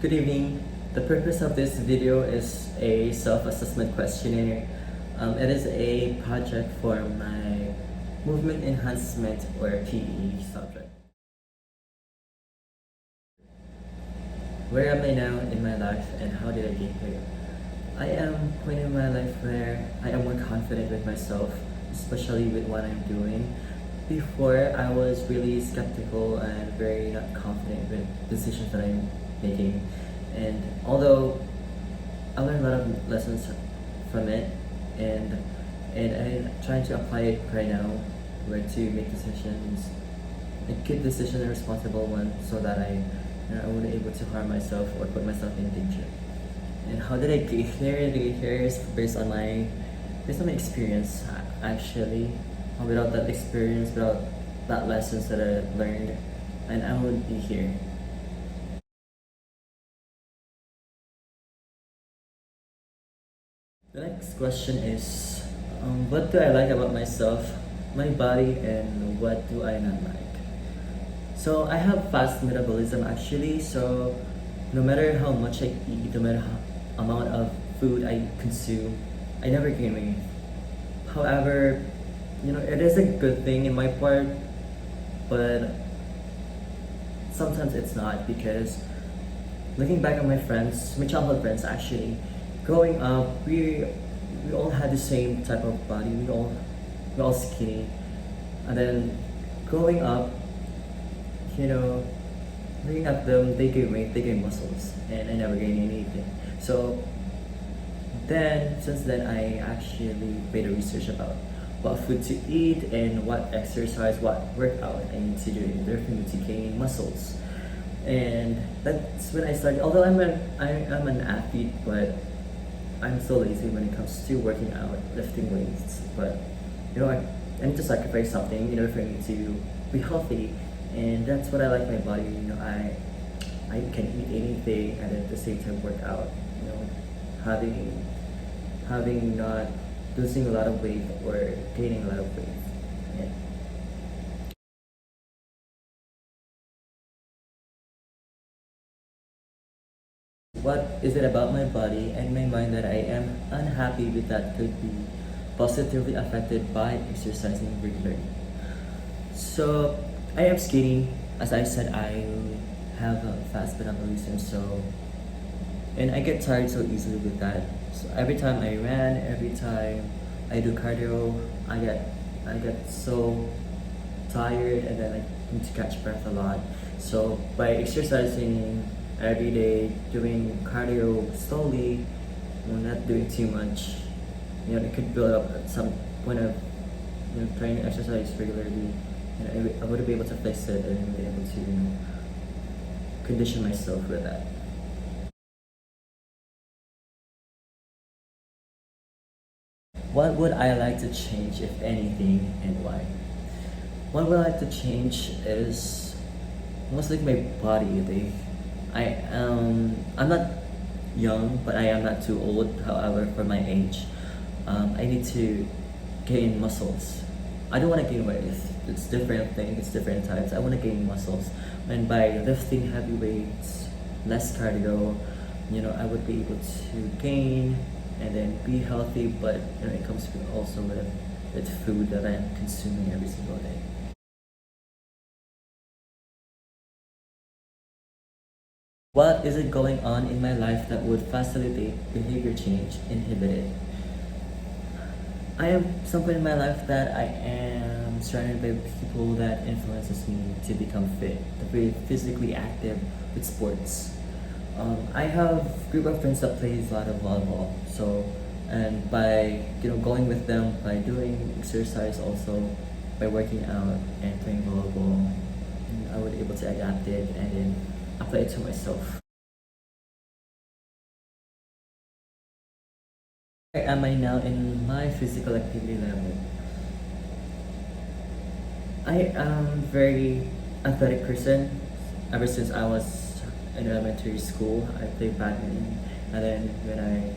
Good evening. The purpose of this video is a self-assessment questionnaire. It is a project for my movement enhancement or PE subject. Where am I now in my life and how did I get here? I am at a point in my life where I am more confident with myself, especially with what I'm doing. Before, I was really skeptical and very not confident with decisions that I'm making. And although I learned a lot of lessons from it, and I'm trying to apply it right now, where to make decisions, a good decision and responsible one, so that I wouldn't able to harm myself or put myself in danger. And how did I get here? The get here is based on my experience actually. Without that experience, without that lessons that I learned, and I wouldn't be here. The next question is, what do I like about myself, my body, and what do I not like? So I have fast metabolism actually, so no matter how much I eat, no matter how amount of food I consume, I never gain weight. However, it is a good thing in my part, but sometimes it's not, because looking back on my friends, my childhood friends actually, growing up, we all had the same type of body. We all skinny, and then growing up, looking at them, they gain weight, they gain muscles, and I never gained anything. So then, since then, I actually made a research about what food to eat and what exercise, what workout I need to do in order for me to gain muscles. And that's when I started. Although I'm an athlete, but I'm so lazy when it comes to working out, lifting weights. But I need to sacrifice something in order for me to be healthy, and that's what I like my body. I can eat anything and at the same time work out. Having not losing a lot of weight or gaining a lot of weight. Yeah. What is it about my body and my mind that I am unhappy with that could be positively affected by exercising regularly? So I am skinny. As I said, I have a fast metabolism, and I get tired so easily with that. So every time I ran, every time I do cardio, I get so tired, and then I need to catch breath a lot. So by exercising every day, doing cardio slowly, not doing too much, it could build up at some point of trying to exercise regularly. I would be able to fix it and be able to condition myself with that. What would I like to change, if anything, and why? What would I like to change is mostly my body. I'm not young, but I am not too old. However, for my age, I need to gain muscles. I don't want to gain weight. It's different thing. It's different types. I want to gain muscles, and by lifting heavy weights, less cardio, I would be able to gain and then be healthy. But it comes also with food that I'm consuming every single day. What is it going on in my life that would facilitate behavior change, inhibit it? I am somewhere in my life that I am surrounded by people that influences me to become fit, to be physically active with sports. I have a group of friends that plays a lot of volleyball. So, and by going with them, by doing exercise also, by working out and playing volleyball, I was able to adapt it and then apply it to myself. Where am I now in my physical activity level? I am very athletic person. Ever since I was in elementary school, I played badminton, and then when I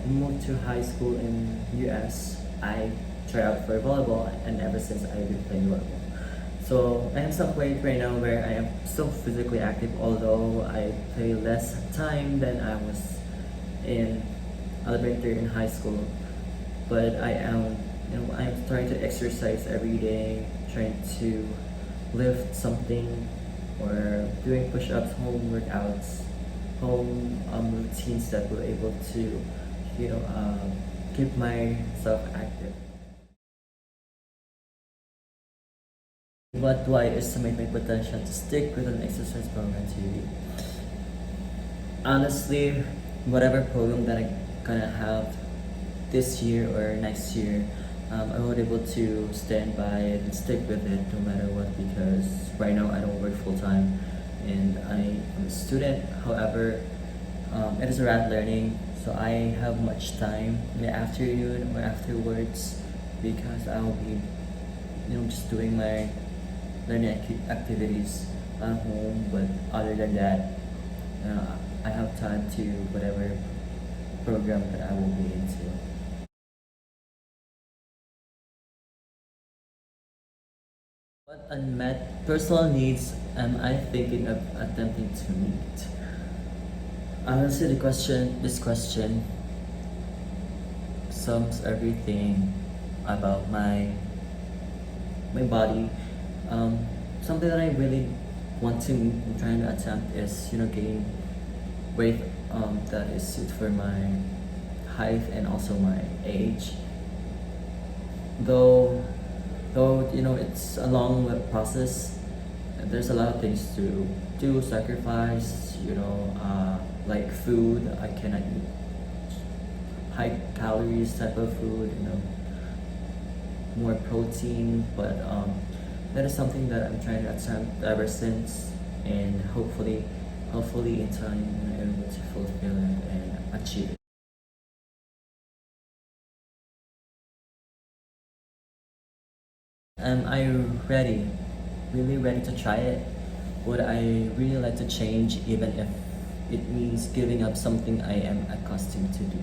moved to high school in US, I tried out for volleyball, and ever since I've been playing volleyball. So I am some point right now where I am still physically active, although I play less time than I was in elementary and high school. But I'm trying to exercise every day, trying to lift something or doing push-ups, home workouts, home routines that will able to, keep myself active. What do I estimate my potential to stick with an exercise program to be? Honestly, whatever program that I gonna have this year or next year, I was able to stand by it and stick with it no matter what, because right now I don't work full time and I am a student. However, it is around learning, so I have much time in the afternoon or afterwards because I'll be, just doing my learning activities at home. But other than that, I have time to whatever program that I will be into. What unmet personal needs am I thinking of attempting to meet? Honestly, this question sums everything about my body. Something that I really want to try to attempt is, gain weight that is suit for my height and also my age. Though, it's a long process. There's a lot of things to do, sacrifice. Like food, I cannot eat high calories type of food. More protein, but that is something that I'm trying to attempt ever since, and hopefully in time I'm able to fulfill it and achieve it. Am I ready? Really ready to try it? Would I really like to change, even if it means giving up something I am accustomed to do?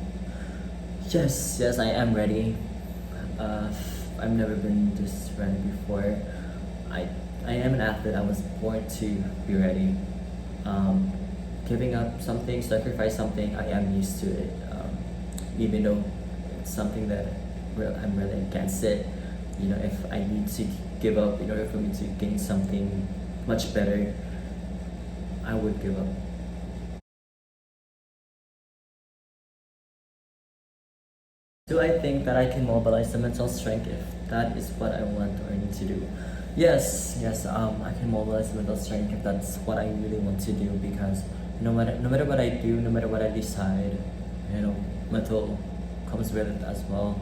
Yes, I am ready. Uh, I've never been this ready before. I I am an athlete. I was born to be ready. Um, Giving up something, sacrifice something, I am used to it. Even though it's something that I'm really against it. If I need to give up in order for me to gain something much better, I would give up. Do I think that I can mobilize the mental strength if that is what I want or need to do? Yes, I can mobilize the mental strength if that's what I really want to do, because no matter what I do, no matter what I decide, mental comes with it as well.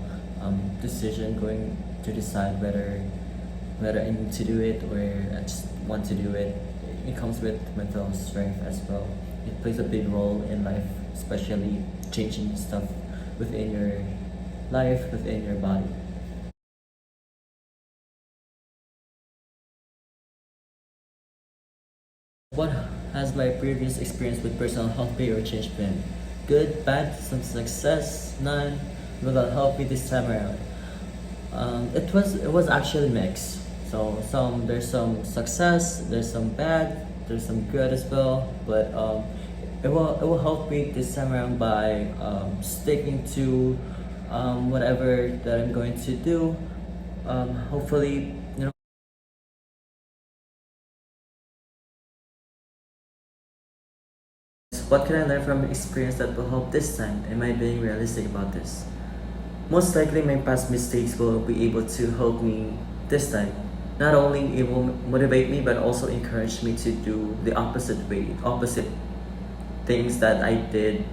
Decision going to decide whether I need to do it or I just want to do it. It comes with mental strength as well. It plays a big role in life, especially changing stuff within your life, within your body. What has my previous experience with personal health pay or change been? Good, bad, some success, none. Will that help me this time around? It was actually mixed. So there's some success, there's some bad, there's some good as well. But it will help me this time around by sticking to whatever that I'm going to do. Hopefully, what can I learn from experience that will help this time? Am I being realistic about this? Most likely, my past mistakes will be able to help me this time. Not only it will motivate me, but also encourage me to do the opposite things that I did,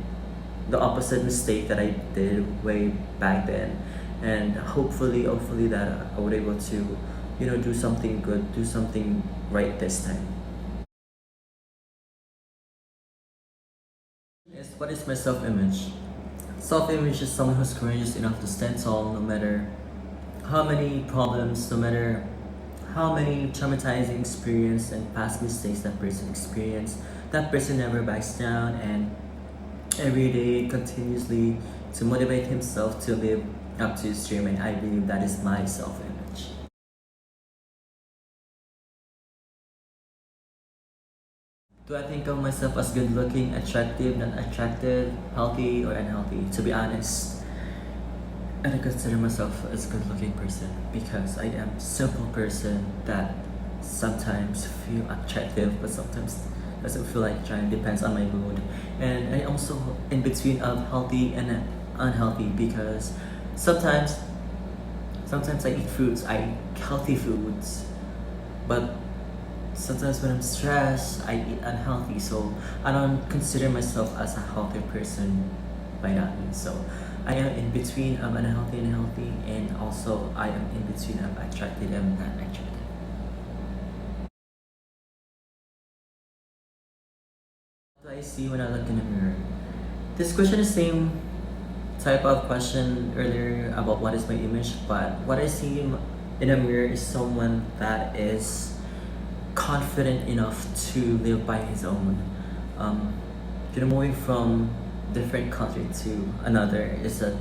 the opposite mistake that I did way back then, and hopefully that I would able to, do something good, do something right this time. What is my self-image? Self-image is someone who's courageous enough to stand tall no matter how many problems, no matter how many traumatizing experience and past mistakes that person experienced. That person never backs down and every day continuously to motivate himself to live up to his dream, and I believe that is my self-image. Do I think of myself as good looking, attractive, not attractive, healthy, or unhealthy? To be honest, I don't consider myself as a good looking person because I am a simple person that sometimes feel attractive but sometimes doesn't feel like trying, depends on my mood. And I also in between of healthy and unhealthy because sometimes sometimes I eat foods, I eat healthy foods, but sometimes when I'm stressed, I eat unhealthy. So I don't consider myself as a healthy person by that means. So I am in between of unhealthy and healthy, and also I am in between of attractive and not attractive. What do I see when I look in the mirror? This question is same type of question earlier about what is my image, but what I see in a mirror is someone that is confident enough to live by his own. Um, moving from different country to another is a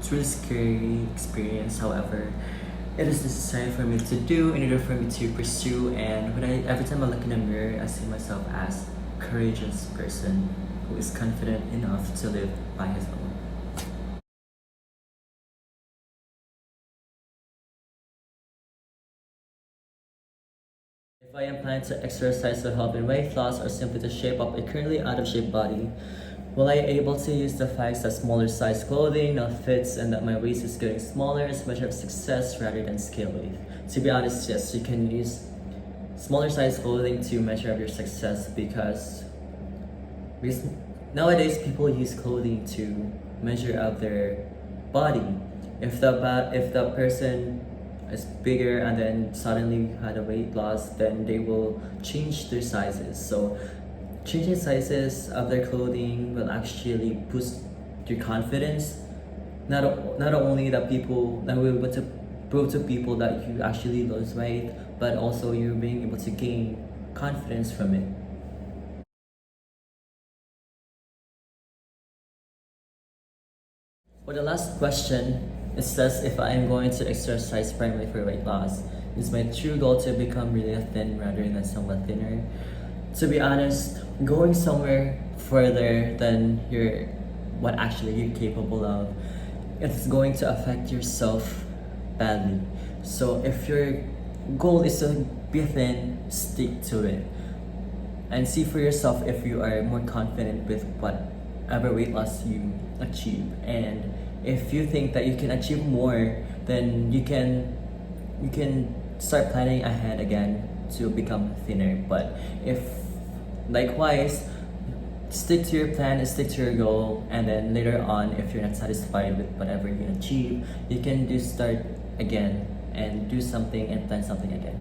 truly scary experience. However, it is necessary for me to do in order for me to pursue. And every time I look in the mirror, I see myself as a courageous person who is confident enough to live by his own. If I am planning to exercise to help in weight loss or simply to shape up a currently out of shape body, will I be able to use the fact that smaller size clothing now fits and that my waist is getting smaller as a measure of success rather than scale weight? To be honest, yes, you can use smaller size clothing to measure up your success because nowadays people use clothing to measure out their body. If the person is bigger and then suddenly had a weight loss, then they will change their sizes. So changing sizes of their clothing will actually boost your confidence. Not only that people that will be able to prove to people that you actually lose weight, but also you're being able to gain confidence from it. For the last question, it says if I am going to exercise primarily for weight loss, is my true goal to become really thin rather than somewhat thinner? To be honest, going somewhere further than what actually you're capable of, it's going to affect yourself badly. So if your goal is to be thin, stick to it and see for yourself if you are more confident with whatever weight loss you achieve. And if you think that you can achieve more, then you can start planning ahead again to become thinner. But if likewise, stick to your plan, stick to your goal, and then later on, if you're not satisfied with whatever you achieve, you can start again and do something and plan something again.